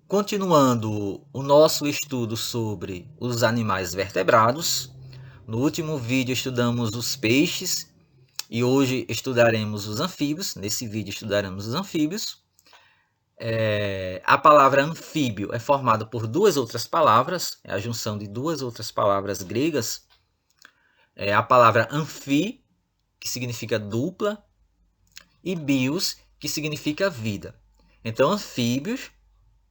Continuando o nosso estudo sobre os animais vertebrados, no último vídeo estudamos os peixes e hoje estudaremos os anfíbios. Nesse vídeo estudaremos os anfíbios. A palavra anfíbio é formada por duas outras palavras, é a junção de duas outras palavras gregas. É a palavra anfi, que significa dupla, e bios, que significa vida. Então, anfíbios,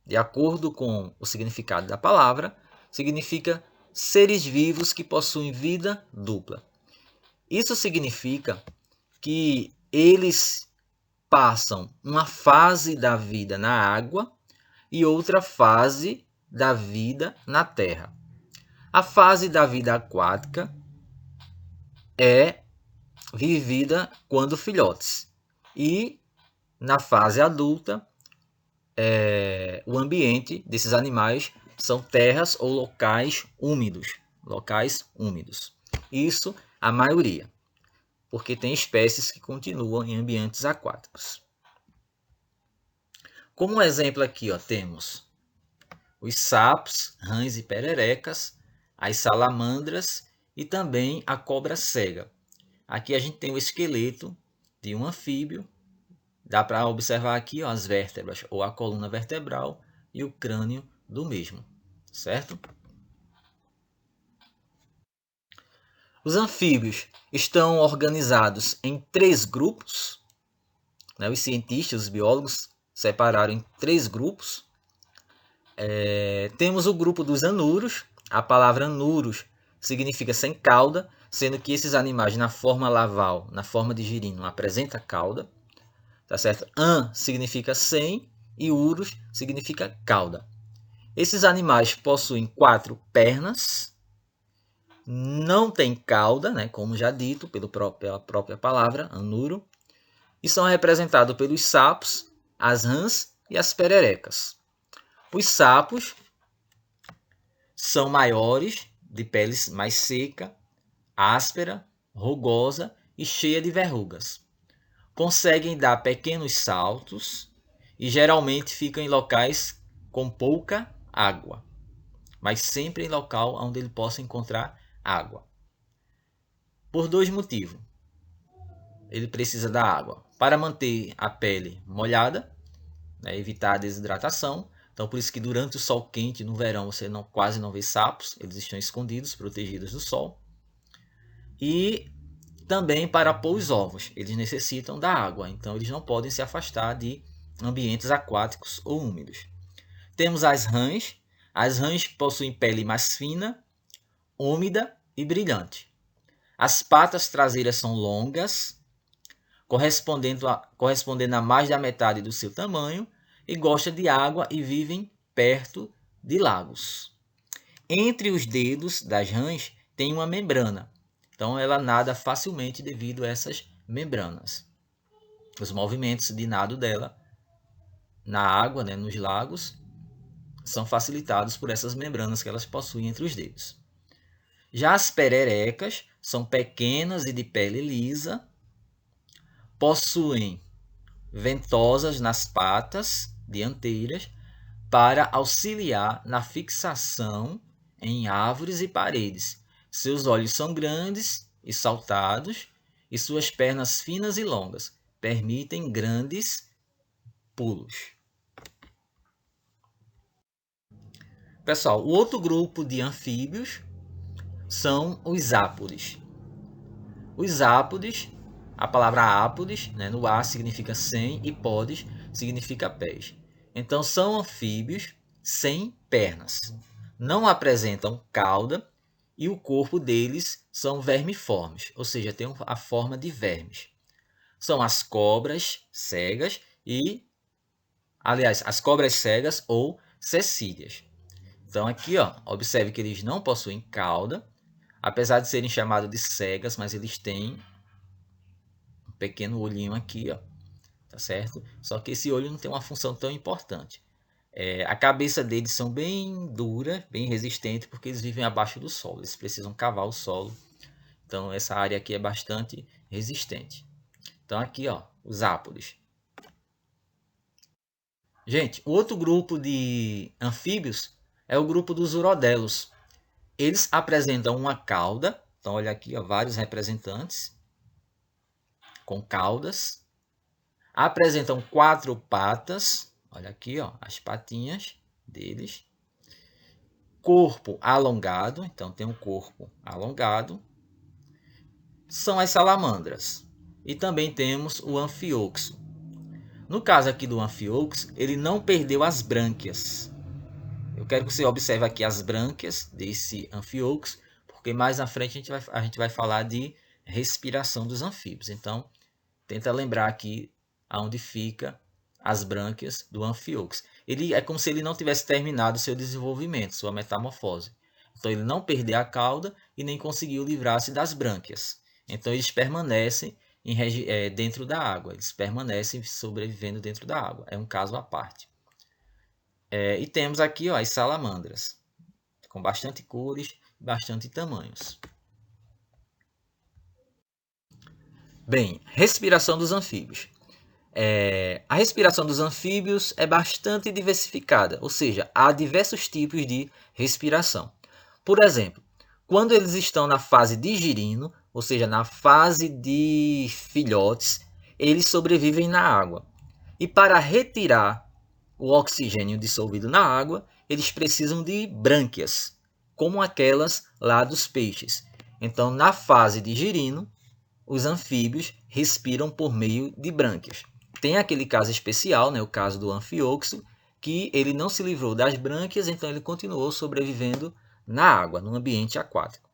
de acordo com o significado da palavra, significa seres vivos que possuem vida dupla. Isso significa que eles passam uma fase da vida na água e outra fase da vida na terra. A fase da vida aquática é vivida quando filhotes. E na fase adulta, o ambiente desses animais são terras ou locais úmidos. Isso a maioria, porque tem espécies que continuam em ambientes aquáticos. Como exemplo aqui, temos os sapos, rãs e pererecas, as salamandras e também a cobra cega. Aqui a gente tem o esqueleto de um anfíbio. Dá para observar aqui as vértebras ou a coluna vertebral e o crânio do mesmo, certo? Os anfíbios estão organizados em 3 grupos. Os cientistas, os biólogos, separaram em 3 grupos. Temos o grupo dos anuros. A palavra anuros significa sem cauda, sendo que esses animais na forma laval, na forma de girino, não apresentam cauda. Tá certo? An significa sem e urus significa cauda. Esses animais possuem 4 pernas, não têm cauda, como já dito pela própria palavra, anuro, e são representados pelos sapos, as rãs e as pererecas. Os sapos são maiores, de pele mais seca, áspera, rugosa e cheia de verrugas. Conseguem dar pequenos saltos e geralmente ficam em locais com pouca água, mas sempre em local onde ele possa encontrar água. Por 2 motivos. Ele precisa da água para manter a pele molhada, evitar a desidratação. Então, por isso que durante o sol quente, no verão, você quase não vê sapos, eles estão escondidos, protegidos do sol. E também para pôr os ovos, eles necessitam da água, então eles não podem se afastar de ambientes aquáticos ou úmidos. Temos as rãs. As rãs possuem pele mais fina, úmida e brilhante. As patas traseiras são longas, correspondendo a mais da metade do seu tamanho, e gostam de água e vivem perto de lagos. Entre os dedos das rãs tem uma membrana, então ela nada facilmente devido a essas membranas. Os movimentos de nado dela na água, nos lagos, são facilitados por essas membranas que elas possuem entre os dedos. Já as pererecas são pequenas e de pele lisa, possuem ventosas nas patas dianteiras para auxiliar na fixação em árvores e paredes. Seus olhos são grandes e saltados e suas pernas finas e longas permitem grandes pulos. Pessoal, o outro grupo de anfíbios são os ápodes. Os ápodes, a palavra ápodes, no A significa sem e podes significa pés. Então são anfíbios sem pernas. Não apresentam cauda e o corpo deles são vermiformes, ou seja, tem a forma de vermes. São as cobras cegas as cobras cegas ou cecílias. Então aqui, observe que eles não possuem cauda, apesar de serem chamados de cegas, mas eles têm um pequeno olhinho aqui, tá certo? Só que esse olho não tem uma função tão importante. A cabeça deles são bem dura, bem resistente, porque eles vivem abaixo do solo, eles precisam cavar o solo. Então essa área aqui é bastante resistente. Então aqui, os ápodes. Gente, o outro grupo de anfíbios é o grupo dos urodelos. Eles apresentam uma cauda. Então, olha aqui, ó, vários representantes com caudas. Apresentam 4 patas. Olha aqui, ó, as patinhas deles. Corpo alongado. Então, tem um corpo alongado. São as salamandras. E também temos o anfíoxo. No caso aqui do anfíoxo, ele não perdeu as brânquias. Eu quero que você observe aqui as brânquias desse anfíoxo, porque mais na frente a gente vai falar de respiração dos anfíbios. Então, tenta lembrar aqui aonde fica as brânquias do anfíoxo. Ele é como se ele não tivesse terminado seu desenvolvimento, sua metamorfose. Então, ele não perdeu a cauda e nem conseguiu livrar-se das brânquias. Então, eles permanecem dentro da água. Eles permanecem sobrevivendo dentro da água. É um caso à parte. E temos aqui, ó, as salamandras, com bastante cores, bastante tamanhos. Bem, respiração dos anfíbios. A respiração dos anfíbios é bastante diversificada, ou seja, há diversos tipos de respiração. Por exemplo, quando eles estão na fase de girino, ou seja, na fase de filhotes, eles sobrevivem na água. E para retirar o oxigênio dissolvido na água, eles precisam de brânquias, como aquelas lá dos peixes. Então, na fase de girino, os anfíbios respiram por meio de brânquias. Tem aquele caso especial, né, o caso do anfíoxo, que ele não se livrou das brânquias, então ele continuou sobrevivendo na água, no ambiente aquático.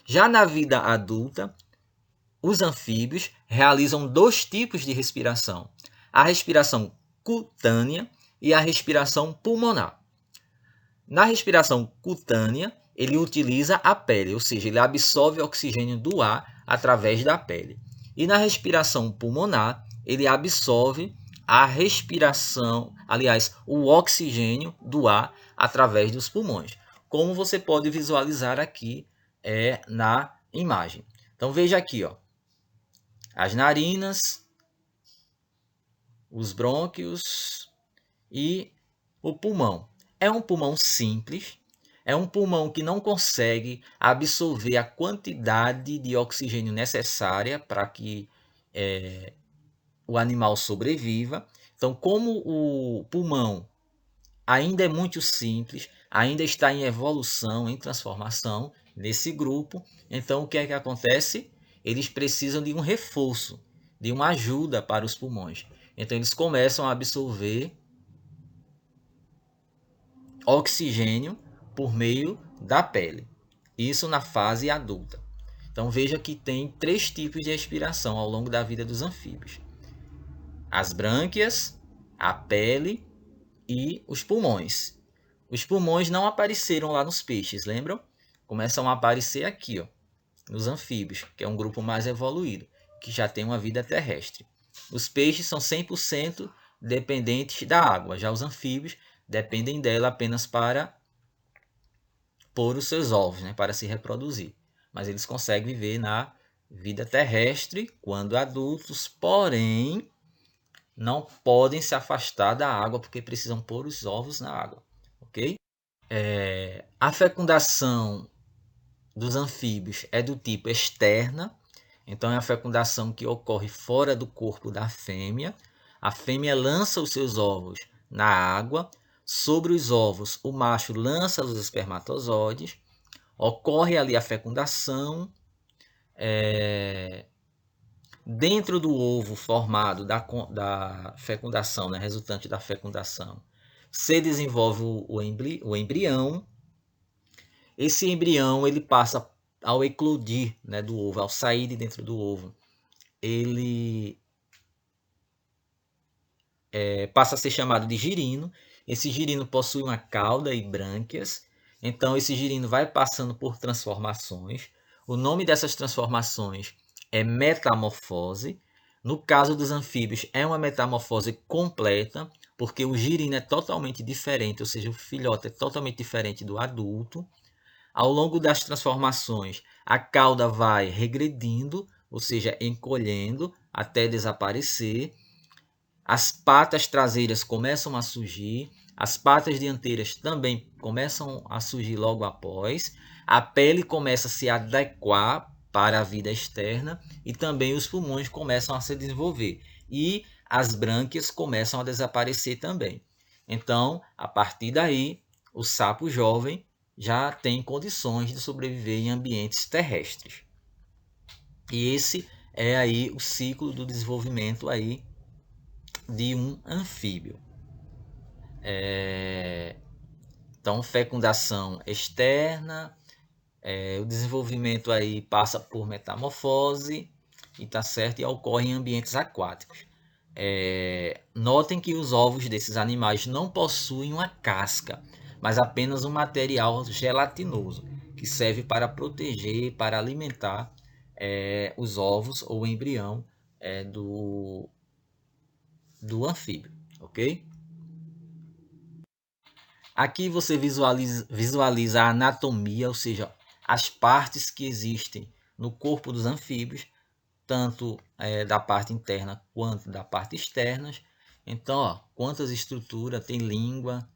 Já na vida adulta, os anfíbios realizam 2 tipos de respiração: a respiração cutânea e a respiração pulmonar. Na respiração cutânea, ele utiliza a pele, ou seja, ele absorve o oxigênio do ar através da pele. E na respiração pulmonar, ele absorve a respiração, aliás, o oxigênio do ar através dos pulmões, como você pode visualizar aqui na imagem. Então veja aqui, ó, as narinas, os brônquios e o pulmão. É um pulmão simples, é um pulmão que não consegue absorver a quantidade de oxigênio necessária para que o animal sobreviva. Então, como o pulmão ainda é muito simples, ainda está em evolução, em transformação nesse grupo, então o que é que acontece? Eles precisam de um reforço, de uma ajuda para os pulmões. Então eles começam a absorver oxigênio por meio da pele. Isso na fase adulta. Então veja que tem 3 tipos de respiração ao longo da vida dos anfíbios: as brânquias, a pele e os pulmões. Os pulmões não apareceram lá nos peixes, lembram? Começam a aparecer aqui, ó, nos anfíbios, que é um grupo mais evoluído, que já tem uma vida terrestre. Os peixes são 100% dependentes da água, já os anfíbios dependem dela apenas para pôr os seus ovos, né, para se reproduzir. Mas eles conseguem viver na vida terrestre quando adultos, porém não podem se afastar da água porque precisam pôr os ovos na água, ok? A fecundação dos anfíbios é do tipo externa, então é a fecundação que ocorre fora do corpo da fêmea. A fêmea lança os seus ovos na água, sobre os ovos o macho lança os espermatozoides, ocorre ali a fecundação. Dentro do ovo formado da fecundação, né, resultante da fecundação, se desenvolve o embrião. Esse embrião ele passa ao eclodir, né, do ovo, ao sair de dentro do ovo, ele passa a ser chamado de girino. Esse girino possui uma cauda e brânquias. Então esse girino vai passando por transformações. O nome dessas transformações é metamorfose. No caso dos anfíbios, é uma metamorfose completa, porque o girino é totalmente diferente, ou seja, o filhote é totalmente diferente do adulto. Ao longo das transformações, a cauda vai regredindo, ou seja, encolhendo até desaparecer. as patas traseiras começam a surgir, as patas dianteiras também começam a surgir logo após, a pele começa a se adequar para a vida externa e também os pulmões começam a se desenvolver e as brânquias começam a desaparecer também. Então, a partir daí, o sapo jovem já tem condições de sobreviver em ambientes terrestres. E esse é aí o ciclo do desenvolvimento aí de um anfíbio. Então, fecundação externa, o desenvolvimento aí passa por metamorfose e tá certo, e ocorre em ambientes aquáticos. Notem que os ovos desses animais não possuem uma casca, mas apenas um material gelatinoso que serve para proteger, para alimentar os ovos ou o embrião do anfíbio, ok? Aqui você visualiza a anatomia, ou seja, as partes que existem no corpo dos anfíbios, tanto da parte interna quanto da parte externa. Então, ó, quantas estruturas tem língua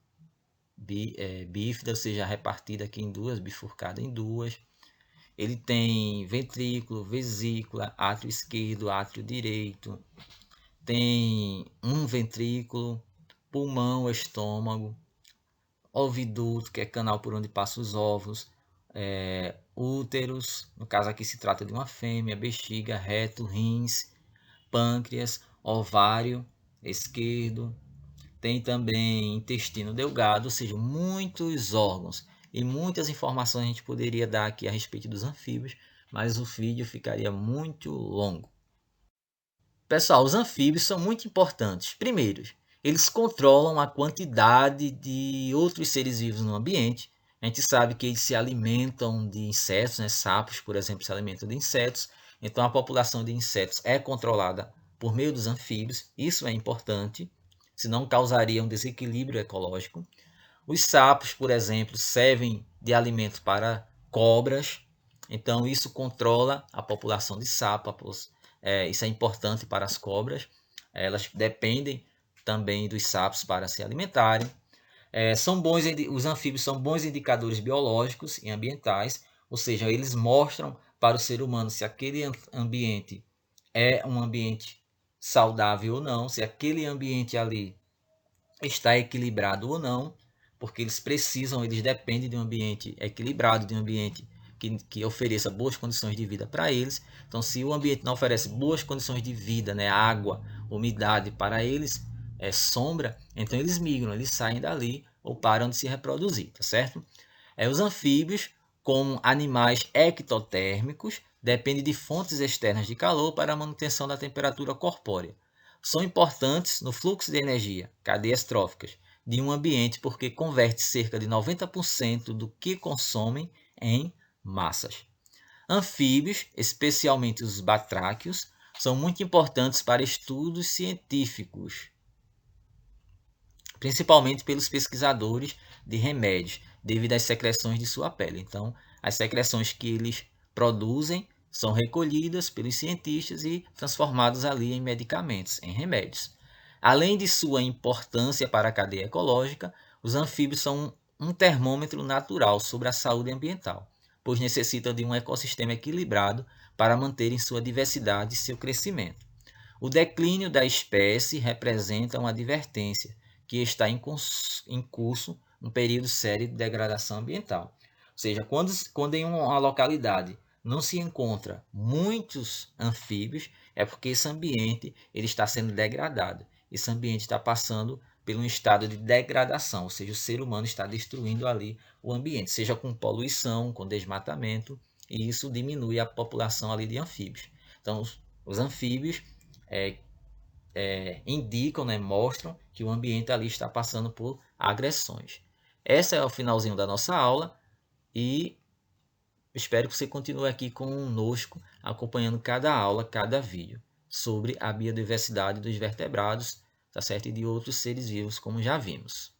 bífida, ou seja, repartida aqui em duas, bifurcada em duas. Ele tem ventrículo, vesícula, átrio esquerdo, átrio direito. Tem um ventrículo, pulmão, estômago, oviduto, que é canal por onde passam os ovos, úteros, no caso aqui se trata de uma fêmea, bexiga, reto, rins, pâncreas, ovário esquerdo, tem também intestino delgado, ou seja, muitos órgãos e muitas informações a gente poderia dar aqui a respeito dos anfíbios, mas o vídeo ficaria muito longo. Pessoal, os anfíbios são muito importantes. Primeiro, eles controlam a quantidade de outros seres vivos no ambiente. A gente sabe que eles se alimentam de insetos, né? Sapos, por exemplo, se alimentam de insetos. Então, a população de insetos é controlada por meio dos anfíbios. Isso é importante, senão causaria um desequilíbrio ecológico. Os sapos, por exemplo, servem de alimento para cobras. Então, isso controla a população de sapos. Isso é importante para as cobras. Elas dependem também dos sapos para se alimentarem. Os anfíbios são bons indicadores biológicos e ambientais, ou seja, eles mostram para o ser humano se aquele ambiente é um ambiente saudável ou não, se aquele ambiente ali está equilibrado ou não, porque eles dependem de um ambiente equilibrado, de um ambiente que ofereça boas condições de vida para eles. Então, se o ambiente não oferece boas condições de vida, né, água, umidade para eles, sombra, então eles migram, eles saem dali ou param de se reproduzir, tá certo? Os anfíbios, como animais ectotérmicos, dependem de fontes externas de calor para a manutenção da temperatura corpórea. São importantes no fluxo de energia, cadeias tróficas, de um ambiente porque converte cerca de 90% do que consomem em massas. Anfíbios, especialmente os batráquios, são muito importantes para estudos científicos, principalmente pelos pesquisadores de remédios, devido às secreções de sua pele. Então, as secreções que eles produzem são recolhidas pelos cientistas e transformadas ali em medicamentos, em remédios. Além de sua importância para a cadeia ecológica, os anfíbios são um termômetro natural sobre a saúde ambiental, pois necessitam de um ecossistema equilibrado para manterem sua diversidade e seu crescimento. O declínio da espécie representa uma advertência que está em curso um período sério de degradação ambiental. Ou seja, quando em uma localidade não se encontra muitos anfíbios, é porque esse ambiente ele está sendo degradado. Esse ambiente está passando por um estado de degradação, ou seja, o ser humano está destruindo ali o ambiente, seja com poluição, com desmatamento, e isso diminui a população ali de anfíbios. Então, os anfíbios indicam, né, mostram que o ambiente ali está passando por agressões. Esse é o finalzinho da nossa aula e espero que você continue aqui conosco, acompanhando cada aula, cada vídeo sobre a biodiversidade dos vertebrados, tá certo? E de outros seres vivos, como já vimos.